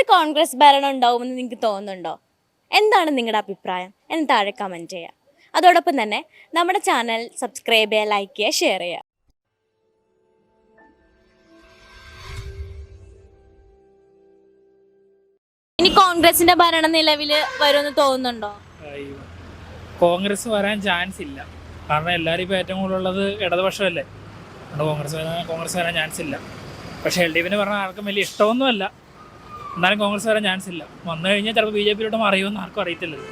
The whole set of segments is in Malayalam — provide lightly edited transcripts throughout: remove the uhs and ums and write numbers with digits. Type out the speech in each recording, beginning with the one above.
ഒരു കോൺഗ്രസ് ഭരണം ഉണ്ടാവുമെന്ന് നിങ്ങൾക്ക് തോന്നുന്നുണ്ടോ? എന്താണ് നിങ്ങളുടെ അഭിപ്രായം എന്ന് താഴെ കമൻറ്റ് ചെയ്യുക. അതോടൊപ്പം തന്നെ നമ്മുടെ ചാനൽ സബ്സ്ക്രൈബ് ചെയ്യുക, ലൈക്ക് ചെയ്യുക, ഷെയർ ചെയ്യുക. ഇനി കോൺഗ്രസിന്റെ ഭരണം നിലവിൽ വരുമെന്ന് തോന്നുന്നുണ്ടോ? കോൺഗ്രസ് വരാൻ ചാൻസ് ഇല്ല. കാരണം എല്ലാവരും ഇപ്പോൾ ഏറ്റവും കൂടുതലുള്ളത് ഇടതുപക്ഷമല്ലേ. അതുകൊണ്ട് കോൺഗ്രസ് വരാൻ ചാൻസ് ഇല്ല. പക്ഷേ LDFിന് പറഞ്ഞാൽ ആർക്കും വലിയ ഇഷ്ടമൊന്നുമല്ല. എന്നാലും കോൺഗ്രസ് വരാൻ ചാൻസ് ഇല്ല. വന്നു കഴിഞ്ഞാൽ ചിലപ്പോൾ BJPയിലോട്ട് മറിയുമെന്ന് ആർക്കും അറിയത്തില്ലല്ലോ.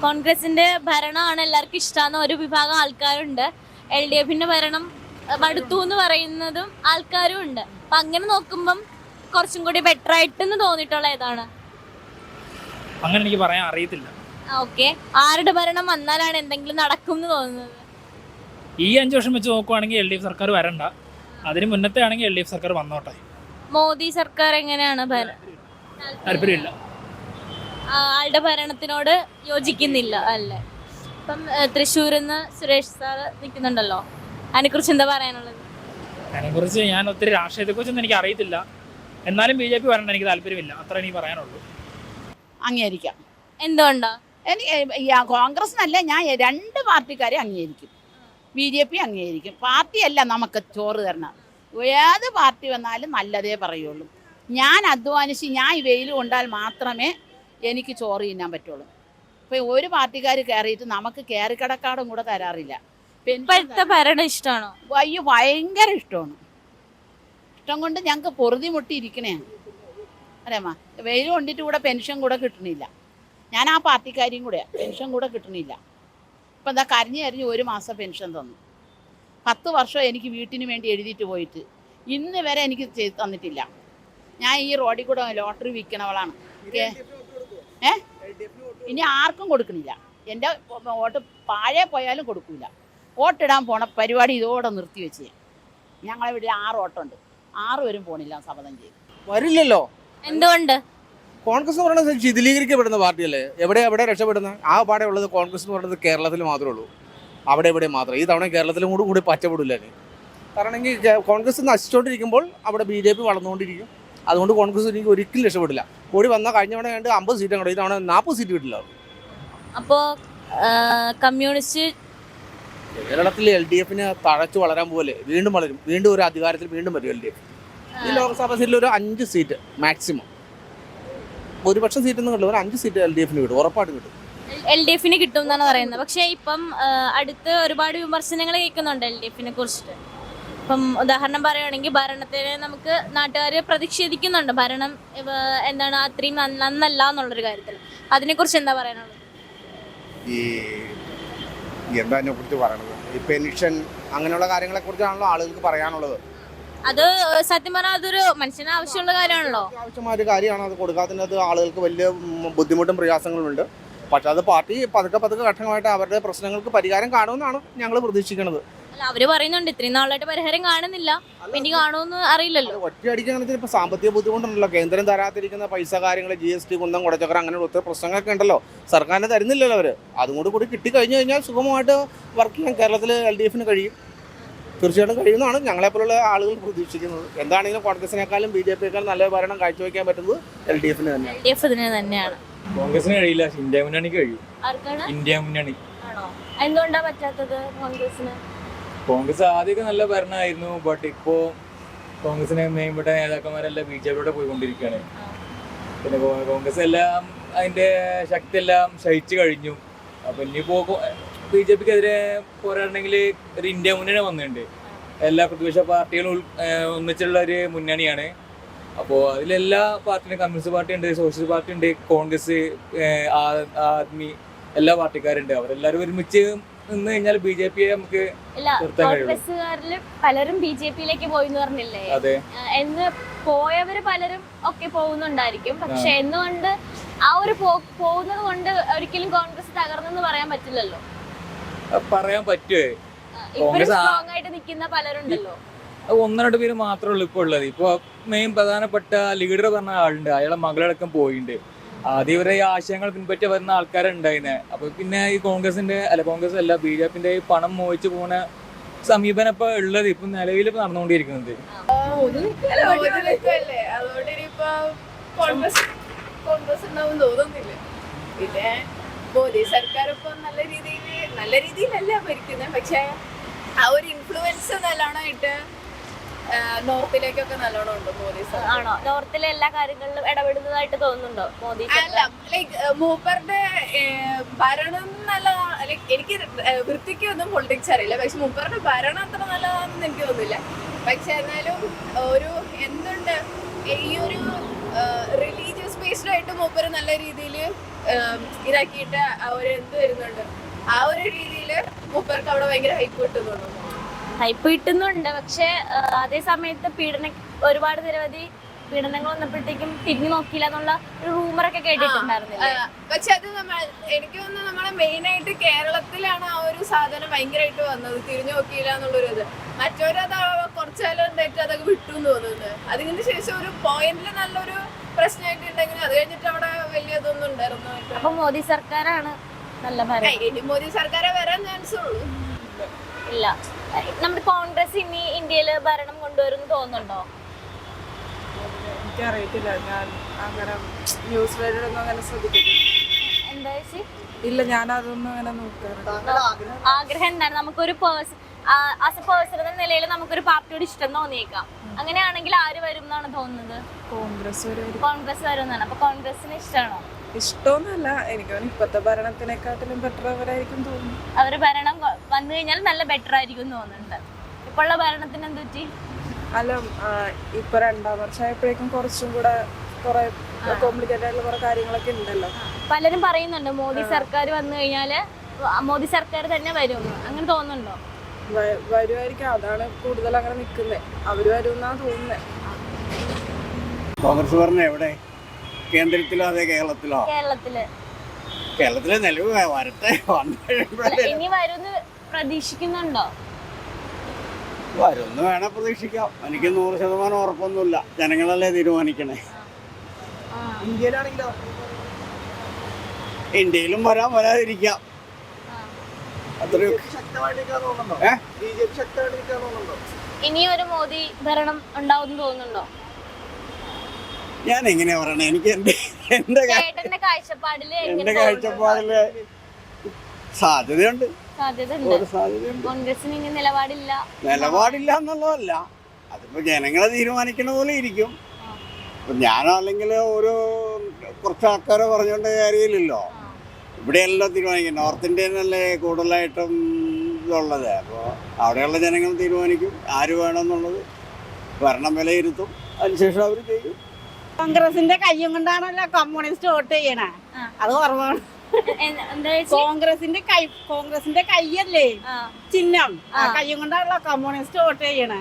കോൺഗ്രസിന്റെ ഭരണമാണ് എല്ലാവർക്കും ഇഷ്ടമെന്ന ഒരു വിഭാഗം ആൾക്കാരുണ്ട്. LDFിന്റെ ഭരണം മടുത്തു എന്ന് പറയുന്നതും ആൾക്കാരും ഉണ്ട്. അപ്പം അങ്ങനെ നോക്കുമ്പം കുറച്ചും കൂടി ബെറ്റർ ആയിട്ടെന്ന് തോന്നിയിട്ടുള്ള ഏതാണ്? അങ്ങനെ എനിക്ക് പറയാൻ അറിയത്തില്ല. ഓക്കെ, ആരുടെ ഭരണം വന്നാലാണ് എന്തെങ്കിലും നടക്കും എന്ന് തോന്നുന്നത്? ഈ 5 വർഷം വെച്ച് നോക്കുവാണെങ്കിൽ LDF സർക്കാർ വരണ്ട. അതിന് മുന്നത്തെ ആണെങ്കിൽ LDF സർക്കാർ വന്നോട്ടെ. മോദി സർക്കാർ എങ്ങനെയാണ്? താല്പര്യമില്ല. ആളുടെ ഭരണത്തിനോട് യോജിക്കുന്നില്ല അല്ലേ? ഇപ്പം തൃശ്ശൂരിൽ നിന്ന് സുരേഷ് സാർ നിൽക്കുന്നുണ്ടല്ലോ, അതിനെക്കുറിച്ച് എന്താ പറയാനുള്ളത്? അതിനെക്കുറിച്ച് ഞാൻ ഒത്തിരി രാഷ്ട്രീയത്തെക്കുറിച്ചൊന്നും എനിക്ക് അറിയത്തില്ല. എന്നാലും BJP വരണ്ട എനിക്ക് താല്പര്യമില്ല. അത്ര എനിക്ക് പറയാനുള്ളൂ. അംഗീകരിക്കാം. എന്തുകൊണ്ടാ? എനിക്ക് കോൺഗ്രസിനല്ല, ഞാൻ 2 പാർട്ടിക്കാരെ അംഗീകരിക്കും. BJP അംഗീകരിക്കും. പാർട്ടിയല്ല നമുക്ക് ചോറ് തരണം. ഏത് പാർട്ടി വന്നാലും നല്ലതേ പറയുള്ളൂ. ഞാൻ അധ്വാനിച്ച് ഞാൻ ഈ വെയിൽ കൊണ്ടാൽ മാത്രമേ എനിക്ക് ചോറ് തിന്നാൻ പറ്റുള്ളൂ. ഇപ്പോൾ ഒരു പാർട്ടിക്കാർ കയറിയിട്ട് നമുക്ക് കയറിക്കടക്കാടും കൂടെ തരാറില്ല. ഇപ്പോഴത്തെ ഭരണം ഇഷ്ടമാണോ? അയ്യോ, ഭയങ്കര ഇഷ്ടമാണ്. ഇഷ്ടം കൊണ്ട് ഞങ്ങൾക്ക് പൊറുതി മുട്ടിയിരിക്കണേയാണ്. അറിയാമോ, വെയിൽ കൊണ്ടിട്ട് കൂടെ പെൻഷൻ കൂടെ കിട്ടണില്ല. ഞാൻ ആ പാർട്ടിക്കാരിയും കൂടെ പെൻഷൻ കൂടെ കിട്ടണില്ല. ഇപ്പം എന്താ കരഞ്ഞ് 1 മാസം പെൻഷൻ തന്നു. 10 വർഷം എനിക്ക് വീട്ടിന് വേണ്ടി എഴുതിയിട്ട് പോയിട്ട് ഇന്ന് വരെ എനിക്ക് ചെയ്ത് തന്നിട്ടില്ല. ഞാൻ ഈ റോഡിൽ കൂടെ ലോട്ടറി വിൽക്കണവളാണ്. ഇനി ആർക്കും കൊടുക്കണില്ല. എൻ്റെ വോട്ട് പാഴെ പോയാലും കൊടുക്കില്ല. വോട്ടിടാൻ പോണ പരിപാടി ഇതോടെ നിർത്തി വെച്ച്. ഞങ്ങളെ വീട്ടിൽ 6 ഓട്ടമുണ്ട്. 6 പേരും പോണില്ല, ശപഥം ചെയ്തു. വരില്ലല്ലോ. എന്തുകൊണ്ട്? കോൺഗ്രസ് എന്ന് പറയുന്നത് ശിഥിലീകരിക്കപ്പെടുന്ന പാർട്ടിയല്ലേ. എവിടെ രക്ഷപ്പെടുന്ന ആ പാടെ ഉള്ളത് കോൺഗ്രസ് എന്ന് പറയുന്നത് കേരളത്തിൽ മാത്രമേ ഉള്ളൂ. അവിടെ മാത്രം. ഈ തവണ കേരളത്തിലും കൂടി പറ്റപ്പെടില്ല. കാരണം കോൺഗ്രസ് നശിച്ചുകൊണ്ടിരിക്കുമ്പോൾ അവിടെ BJP വളർന്നുകൊണ്ടിരിക്കും. അതുകൊണ്ട് കോൺഗ്രസ് എനിക്ക് ഒരിക്കലും രക്ഷപ്പെടില്ല. കൂടി വന്നാൽ കഴിഞ്ഞ തവണ 50 സീറ്റ് അങ്ങോട്ട്, ഈ തവണ 40 സീറ്റ് കിട്ടില്ല. അപ്പോൾ കമ്മ്യൂണിസ്റ്റ് കേരളത്തിൽ LDFന് തഴച്ചു വളരാൻ പോലെ വീണ്ടും വളരും. വീണ്ടും ഒരു അധികാരത്തിൽ വീണ്ടും വരും LDF. ഈ ലോക്സഭാ സീറ്റിൽ ഒരു 5 സീറ്റ് മാക്സിമം, ഭൂരിപക്ഷം സീറ്റൊന്നും കിട്ടില്ല, ഒരു 5 സീറ്റ് LDFന് കിട്ടും, ഉറപ്പായിട്ടും കിട്ടും. LDFന് കിട്ടും എന്നാണ് പറയുന്നത്. പക്ഷേ ഇപ്പം അടുത്ത് ഒരുപാട് വിമർശനങ്ങൾ കേൾക്കുന്നുണ്ട് LDFനെ കുറിച്ചിട്ട്. ഇപ്പം ഉദാഹരണം പറയുകയാണെങ്കിൽ ഭരണത്തിന് നമുക്ക് നാട്ടുകാർ പ്രതിഷേധിക്കുന്നുണ്ട്. ഭരണം എന്താണ് അത്രയും നന്നല്ല എന്നുള്ളൊരു കാര്യത്തിൽ. അതിനെക്കുറിച്ച് എന്താ പറയാനുള്ളത്? എന്താതിനെ കുറിച്ച് പറയണത്? ഈ പെൻഷൻ അങ്ങനെയുള്ള കാര്യങ്ങളെക്കുറിച്ചാണല്ലോ ആളുകൾക്ക് പറയാനുള്ളത്. അത് സത്യം പറഞ്ഞാൽ അതൊരു മനുഷ്യന് ആവശ്യമുള്ള കാര്യമാണല്ലോ. ആവശ്യമായ ഒരു കാര്യമാണ്. അത് കൊടുക്കാത്തതിനകത്ത് ആളുകൾക്ക് വലിയ ബുദ്ധിമുട്ടും പ്രയാസങ്ങളുമുണ്ട്. പക്ഷെ അത് പാർട്ടി പതുക്കെ ഘട്ടമായിട്ട് അവരുടെ പ്രശ്നങ്ങൾക്ക് പരിഹാരം കാണുമെന്നാണ് ഞങ്ങൾ പ്രതീക്ഷിക്കുന്നത്. അല്ല, അവര് പറയുന്നുണ്ട് ഇത്രയും നാളായിട്ട് പരിഹാരം കാണുന്നില്ല, ഇനി കാണുമെന്ന് അറിയില്ലല്ലോ. ഒറ്റയടിക്കാണെങ്കിൽ ഇപ്പോൾ സാമ്പത്തിക ബുദ്ധിമുട്ടുണ്ടല്ലോ. കേന്ദ്രം തരാതിരിക്കുന്ന പൈസ കാര്യങ്ങൾ, GST, കുന്തം, കുടച്ചക്രം, അങ്ങനെ ഒത്തിരി പ്രശ്നങ്ങളൊക്കെ ഉണ്ടല്ലോ. സർക്കാരിന് തരുന്നില്ലല്ലോ അവർ. അതും കൂടി കിട്ടിക്കഴിഞ്ഞു കഴിഞ്ഞാൽ സുഗമമായിട്ട് വർക്ക് ചെയ്യാൻ കേരളത്തിൽ LDFന് കഴിയും. തീർച്ചയായിട്ടും കഴിയുമെന്നാണ് ഞങ്ങളെപ്പോലുള്ള ആളുകൾ പ്രതീക്ഷിക്കുന്നത്. എന്താണെങ്കിലും കോൺഗ്രസിനേക്കാളും BJPയേക്കാളും നല്ല ഭരണം കാഴ്ചവെക്കാൻ പറ്റുന്നത് LDFന് തന്നെയാണ്. കോൺഗ്രസിന് കഴിയില്ല, ഇന്ത്യ മുന്നണിക്ക് കഴിയും. ആർക്കാണ്? ഇന്ത്യ മുന്നണി. എന്തുകൊണ്ടാ പറ്റാത്തത് കോൺഗ്രസിന്? കോൺഗ്രസ് ആദ്യമൊക്കെ നല്ല ഭരണമായിരുന്നു. ബട്ട് ഇപ്പോൾ കോൺഗ്രസിനെ മെയിൻപെട്ട നേതാക്കന്മാരെല്ലാം BJPയോടെ പോയിക്കൊണ്ടിരിക്കുകയാണ്. പിന്നെ കോൺഗ്രസ് എല്ലാം അതിൻ്റെ ശക്തി എല്ലാം ശയിച്ചു കഴിഞ്ഞു. അപ്പം ഇനിയിപ്പോൾ BJPക്കെതിരെ പോരാടണമെങ്കിൽ ഒരു ഇന്ത്യ മുന്നണി വന്നിട്ടുണ്ട്. എല്ലാ പ്രതിപക്ഷ പാർട്ടികളും ഒന്നിച്ചുള്ള ഒരു മുന്നണിയാണ്. അപ്പോൾ അതിലെല്ലാ പാർട്ടിയും, കമ്മ്യൂണിസ്റ്റ് പാർട്ടി ഉണ്ട്, സോഷ്യലിസ്റ്റ് പാർട്ടി ഉണ്ട്, കോൺഗ്രസ്, ആദ്മി, എല്ലാ പാർട്ടിക്കാരുണ്ട്. അവരെല്ലാവരും ഒരുമിച്ച് നിന്ന് കഴിഞ്ഞാൽ BJPയെ നമുക്ക് കോൺഗ്രസ്സുകാരിൽ പലരും BJPയിലേക്ക് പോയിന്ന് പറഞ്ഞില്ലേ? അതെ, എന്ന് പോയവര് പലരും ഒക്കെ പോകുന്നുണ്ടായിരിക്കും. പക്ഷെ എന്തുകൊണ്ട് ആ ഒരു പോകുന്നത് കൊണ്ട് ഒരിക്കലും കോൺഗ്രസ് തകർന്നെന്ന് പറയാൻ പറ്റില്ലല്ലോ. പറയാൻ പറ്റുമോ? കോൺഗ്രസ് സ്ട്രോങ് ആയിട്ട് നിൽക്കുന്ന പലരുണ്ടല്ലോ. 1-2 പേര് മാത്രമേ ഉള്ളൂ ഇപ്പോൾ ഉള്ളത്. ഇപ്പോൾ മെയിൻ പ്രധാനപ്പെട്ട ലീഡർ പറഞ്ഞ ആളുണ്ട്, അയാളെ മകളടക്കം പോയിട്ടുണ്ട്. ആദ്യം ഇവരെ ഈ ആശയങ്ങൾ പിൻപറ്റി വരുന്ന ആൾക്കാരുണ്ടായിരുന്നെ. അപ്പൊ പിന്നെ ഈ കോൺഗ്രസ് അല്ല BJPന്റെ ഈ പണം മോഹിച്ചു പോകുന്ന സമീപനം ഇപ്പൊ ഉള്ളത്, ഇപ്പൊ നിലവിൽ നടന്നുകൊണ്ടിരിക്കുന്നത്. കോൺഗ്രസ് ഉണ്ടാവും തോന്നുന്നില്ല. പിന്നെ മോദി സർക്കാർ ഇപ്പൊ നല്ല രീതിയിലല്ല ഭരിക്കുന്നത്. പക്ഷെ ആ ഒരു ഇൻഫ്ലുവൻസ് നല്ലോണമായിട്ട് നോർത്തിലേക്കൊക്കെ നല്ലോണം ഉണ്ട് മോദി സർക്കാർ. ആണോ? നോർത്തിലെ എല്ലാ കാര്യങ്ങളിലും ഇടപെടുന്നതായിട്ട് തോന്നുന്നുണ്ടോ മോദി അല്ല, ലൈക്ക് മൂപ്പറുടെ ഭരണം നല്ലതാണ്. ലൈക്ക് എനിക്ക് വൃത്തിക്കൊന്നും പൊളിറ്റിക്സ് അറിയില്ല, പക്ഷെ മൂപ്പറുടെ ഭരണം അത്ര നല്ലതാണെന്ന് എനിക്ക് തോന്നുന്നില്ല. പക്ഷെ എന്നാലും ഒരു എന്തുണ്ട് ഈ ഒരു റിലീജിയസ് ബേസ്ഡ് ആയിട്ട് മൂപ്പര് നല്ല രീതിയിൽ ഇതാക്കിയിട്ട് ഒരു എന്ത് വരുന്നുണ്ട്, ആ ഒരു രീതിയിൽ മൂപ്പർക്ക് അവിടെ ഭയങ്കര ഹൈപ്പ് കിട്ടുന്നുണ്ട്. ഹൈപ്പ് കിട്ടുന്നുണ്ട്. പക്ഷെ അതേ സമയത്ത് ഒരുപാട് നിരവധി പീഡനങ്ങൾ വന്നപ്പോഴത്തേക്കും തിരിഞ്ഞു നോക്കിയില്ല എന്നുള്ള ഒരു റൂമറൊക്കെ കേട്ടിട്ടുണ്ടായിരുന്നില്ല. പക്ഷെ അത് എനിക്ക് തോന്നുന്നു നമ്മളെ മെയിൻ ആയിട്ട് കേരളത്തിലാണ് ആ ഒരു സാധനം ഭയങ്കരമായിട്ട് വന്നത്, തിരിഞ്ഞു നോക്കിയില്ല എന്നുള്ളൊരു ഇത്. മറ്റൊരത് കുറച്ചാലും എന്തായിട്ട് അതൊക്കെ വിട്ടു എന്ന് തോന്നുന്നത്. അതിന് ശേഷം ഒരു പോയിന്റിൽ നല്ലൊരു പ്രശ്നമായിട്ടുണ്ടെങ്കിൽ അത് കഴിഞ്ഞിട്ട് അവിടെ വലിയതൊന്നും ഉണ്ടായിരുന്നു. അപ്പൊ മോദി സർക്കാരാണ് നല്ല ഭരണം. ഇനി മോദി സർക്കാരെ വരാൻ ചാൻസ് ഉള്ളൂ. ഇല്ല, നമ്മുടെ കോൺഗ്രസ് ഇനി ഇന്ത്യയിൽ ഭരണം കൊണ്ടുവരും തോന്നുന്നുണ്ടോ? എനിക്കറിയത്തില്ല, ഞാൻ അങ്ങനെ ന്യൂസ് പേരിലൊന്നും അങ്ങനെ ശ്രദ്ധിക്കുന്നില്ല. എന്താ ചേച്ചി? ഇല്ല, ഞാൻ അതൊന്നും അങ്ങനെ നോക്കാറില്ല. ആഗ്രഹം എന്താണ്? നമുക്കൊരു ആസ് എ പേഴ്സൺ എന്ന നിലയിൽ നമുക്കൊരു പാർട്ടിയോട് ഇഷ്ടം തോന്നിയേക്കാം. അങ്ങനെയാണെങ്കിൽ ആര് വരും എന്നാണ് തോന്നുന്നത്? കോൺഗ്രസ് വരും എന്നാണ്. അപ്പൊ കോൺഗ്രസിന് ഇഷ്ടമാണോ? ഇഷ്ടമൊന്നുമല്ല, എനിക്ക് ഇപ്പത്തെ ഭരണത്തിനെക്കാട്ടിലും ബെറ്റർ അവരായിരിക്കും തോന്നുന്നു. അവര് ഭരണം വന്നു കഴിഞ്ഞാൽ നല്ല ബെറ്റർ ആയിരിക്കും തോന്നുന്നുണ്ട്. ഇപ്പോഴുള്ള ഭരണത്തിന് എന്ത് പറ്റി? അല്ല, ഇപ്പൊ 2ാം വർഷമായപ്പോഴേക്കും കുറച്ചും കൂടെ കുറെ കോംപ്ലിക്കേറ്റഡ് ആയിട്ടുള്ള കുറെ കാര്യങ്ങളൊക്കെ ഉണ്ടല്ലോ. പലരും പറയുന്നുണ്ട് മോദി സർക്കാർ വന്നു കഴിഞ്ഞാല് മോദി സർക്കാർ തന്നെ വരും, അങ്ങനെ തോന്നുന്നുണ്ടോ? വരുമായിരിക്കും, അതാണ് കൂടുതൽ അങ്ങനെ നിൽക്കുന്നത്. അവര് വരുമെന്നാ തോന്നുന്നത്. കോൺഗ്രസ് പറഞ്ഞ എവിടെ? കേന്ദ്രത്തിലോ അതെ കേരളത്തിലോ? കേരളത്തിലെ നിലവ് വരട്ടെ, ഇനി വരുമെന്ന് പ്രതീക്ഷിക്കുന്നുണ്ടോ? വരുമെന്ന് വേണം പ്രതീക്ഷിക്കാം. എനിക്ക് 100% ഉറപ്പൊന്നുമില്ല. ജനങ്ങളല്ലേ തീരുമാനിക്കണേ. ഇന്ത്യയിലും വരാതിരിക്കാം. ഇനി ഒരു മോദി ഭരണം ഉണ്ടാവും തോന്നുന്നുണ്ടോ? ഞാൻ എങ്ങനെയാ പറയണേ? എനിക്ക് എന്റെ കാഴ്ചപ്പാടില് സാധ്യതയുണ്ട്. കോൺഗ്രസിന് ഇനി നിലപാടില്ല എന്നുള്ളതല്ല, അതിപ്പോ ജനങ്ങളെ തീരുമാനിക്കണ പോലെ ഇരിക്കും. ഞാനല്ലെങ്കിൽ കുറച്ച് ആൾക്കാരെ പറഞ്ഞുകൊണ്ട് കാര്യമില്ലല്ലോ. ഇവിടെയല്ലോ തീരുമാനിക്കും. നോർത്ത് ഇന്ത്യയിലല്ലേ കൂടുതലായിട്ടും ഇതുള്ളത്. അപ്പോൾ അവിടെയുള്ള ജനങ്ങൾ തീരുമാനിക്കും ആര് വേണമെന്നുള്ളത്. ഭരണം വിലയിരുത്തും, അതിനുശേഷം അവർ ചെയ്യും. കോൺഗ്രസിന്റെ കയ്യും കൊണ്ടാണല്ലോ കമ്മ്യൂണിസ്റ്റ് വോട്ട് ചെയ്യണേ. അത് കുറവാണ്. കോൺഗ്രസിന്റെ കൈയല്ലേ ചിഹ്നം, കയ്യും കൊണ്ടാണല്ലോ കമ്മ്യൂണിസ്റ്റ് വോട്ട് ചെയ്യണേ.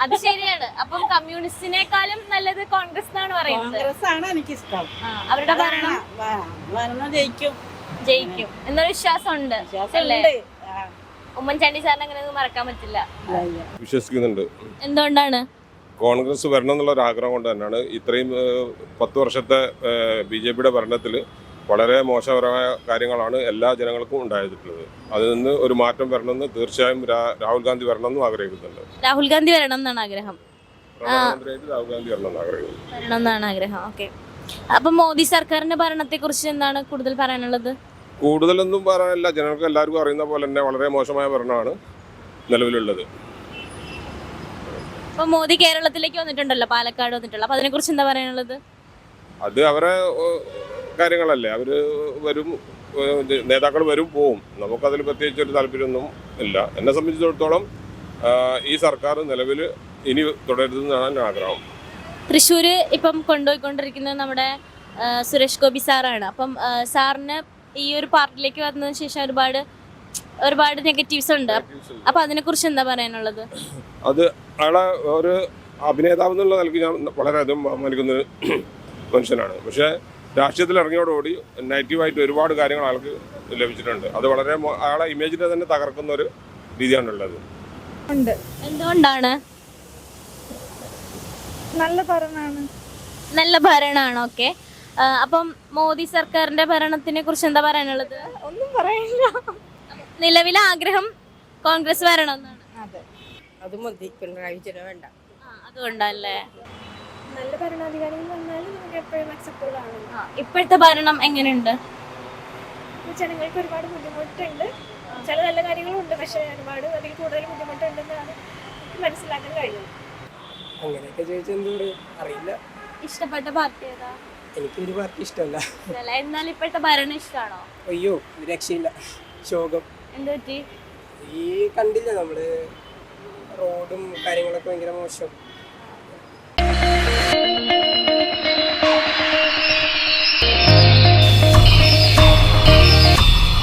അത് ശരിയാണ്. അപ്പം കമ്മ്യൂണിസ്റ്റിനേക്കാളും നല്ലത് കോൺഗ്രസ് എന്നാണ് പറയുന്നത്. കോൺഗ്രസ് ആണ് എനിക്കിഷ്ടം. അവരുടെ ഭരണം ജയിക്കും എന്നൊരു വിശ്വാസമുണ്ട്. ഉമ്മൻചാണ്ടി സാറിന് അങ്ങനെ മറക്കാൻ പറ്റില്ല. വിശ്വസിക്കുന്നുണ്ട്. എന്തുകൊണ്ടാണ്? കോൺഗ്രസ് വരണം എന്നുള്ള ഒരു ആഗ്രഹം കൊണ്ട് തന്നെയാണ്. ഇത്രയും 10 വർഷത്തെ BJPയുടെ ഭരണത്തിൽ വളരെ മോശപരമായ കാര്യങ്ങളാണ് എല്ലാ ജനങ്ങൾക്കും ഉണ്ടായിട്ടുള്ളത്. അതിൽ നിന്ന് ഒരു മാറ്റം വരണമെന്ന് തീർച്ചയായും രാഹുൽ ഗാന്ധി വരണമെന്നും ആഗ്രഹിക്കുന്നുണ്ട്. രാഹുൽ ഗാന്ധി വരണം എന്നാണ് ആഗ്രഹം. പ്രധാനമന്ത്രിയായിട്ട് രാഹുൽ ഗാന്ധി വരണം എന്നാണ് ആഗ്രഹം. ഓക്കെ. അപ്പൊ മോദി സർക്കാരിന്റെ ഭരണത്തെ കുറിച്ച് എന്താണ് കൂടുതൽ പറയാനുള്ളത്? കൂടുതലൊന്നും പറയാനില്ല. ജനങ്ങൾക്ക് എല്ലാവർക്കും അറിയുന്ന പോലെ തന്നെ വളരെ മോശമായ ഭരണമാണ് നിലവിലുള്ളത്. ഇപ്പൊ മോദി കേരളത്തിലേക്ക് വന്നിട്ടുണ്ടല്ലോ, പാലക്കാട് വന്നിട്ടുള്ള. അപ്പൊ അതിനെ കുറിച്ച് എന്താ പറയാനുള്ളത്? അത് അവരെ കാര്യങ്ങളല്ലേ, അവര് വരും, നേതാക്കൾ വരും പോവും. നമുക്കതിൽ പ്രത്യേകിച്ച് ഒരു താല്പര്യമൊന്നും ഇല്ല. എന്നെ സംബന്ധിച്ചിടത്തോളം ഈ സർക്കാർ നിലവിൽ ഇനി തുടരുന്നതാണ് എൻ്റെ ആഗ്രഹം. തൃശ്ശൂര് ഇപ്പം കൊണ്ടുപോയിക്കൊണ്ടിരിക്കുന്നത് നമ്മുടെ സുരേഷ് ഗോപി സാറാണ്. അപ്പം സാറിന് ഈ ഒരു പാർട്ടിയിലേക്ക് വന്നതിന് ശേഷം ഒരുപാട് നെഗറ്റീവ്സ് ഉണ്ട്. അപ്പൊ അതിനെ കുറിച്ച് എന്താ പറയാനുള്ളത്? അത് അയാളെ ഒരു അഭിനേതാവ് എന്നുള്ള നിലയ്ക്ക് ഞാൻ വളരെയധികം ബഹുമാനിക്കുന്ന മനുഷ്യനാണ്. പക്ഷേ രാഷ്ട്രീയത്തിൽ ഇറങ്ങിയോടുകൂടി നെഗറ്റീവായിട്ട് ഒരുപാട് കാര്യങ്ങൾ അയാൾക്ക് ലഭിച്ചിട്ടുണ്ട്. അത് വളരെ അയാളെ ഇമേജിനെ തന്നെ തകർക്കുന്ന ഒരു രീതിയാണുള്ളത്. എന്തുകൊണ്ടാണ്? നല്ല ഭരണമാണ്. ഓക്കെ. അപ്പം മോദി സർക്കാരിന്റെ ഭരണത്തിനെ കുറിച്ച് എന്താ പറയാനുള്ളത്? ഒന്നും പറയാനില്ല. നിലവിലെ ആഗ്രഹം കോൺഗ്രസ് വരണം എന്നാണ്. അതെ, അത് മതി. പിണറായി വിജയൻ വേണ്ട. അതുകൊണ്ടല്ലേ? നല്ല ഭരണാധികാരികൾ വന്നാലും നമുക്ക് എപ്പോഴും അക്സെപ്റ്റബിൾ ആണ്. ഇപ്പോഴത്തെ ഭരണം എങ്ങനെയുണ്ട്? ജനങ്ങൾക്ക് ഒരുപാട് ബുദ്ധിമുട്ടുണ്ട്, ചില നല്ല കാര്യങ്ങളുണ്ട്, പക്ഷേ ഒരുപാട് അതിൽ കൂടുതൽ ബുദ്ധിമുട്ടുണ്ടെന്നാണ് എനിക്ക് മനസ്സിലാക്കാൻ കഴിഞ്ഞത്. അങ്ങനെയൊക്കെ ചോദിച്ചാൽ എന്തുകൊണ്ട് അറിയില്ല. ഇഷ്ടപ്പെട്ട പാർട്ടി ഏതാ? എനിക്കൊരു പാർട്ടി ഇഷ്ടമല്ല. എന്നാൽ ഇപ്പോഴത്തെ ഭരണം ഇഷ്ടമാണോ? അയ്യോ ഒരു രക്ഷയില്ല, ശോകം. എന്ത് പറ്റി? ഈ കണ്ടില്ല നമ്മള് റോഡും കാര്യങ്ങളൊക്കെ ഭയങ്കര മോശം.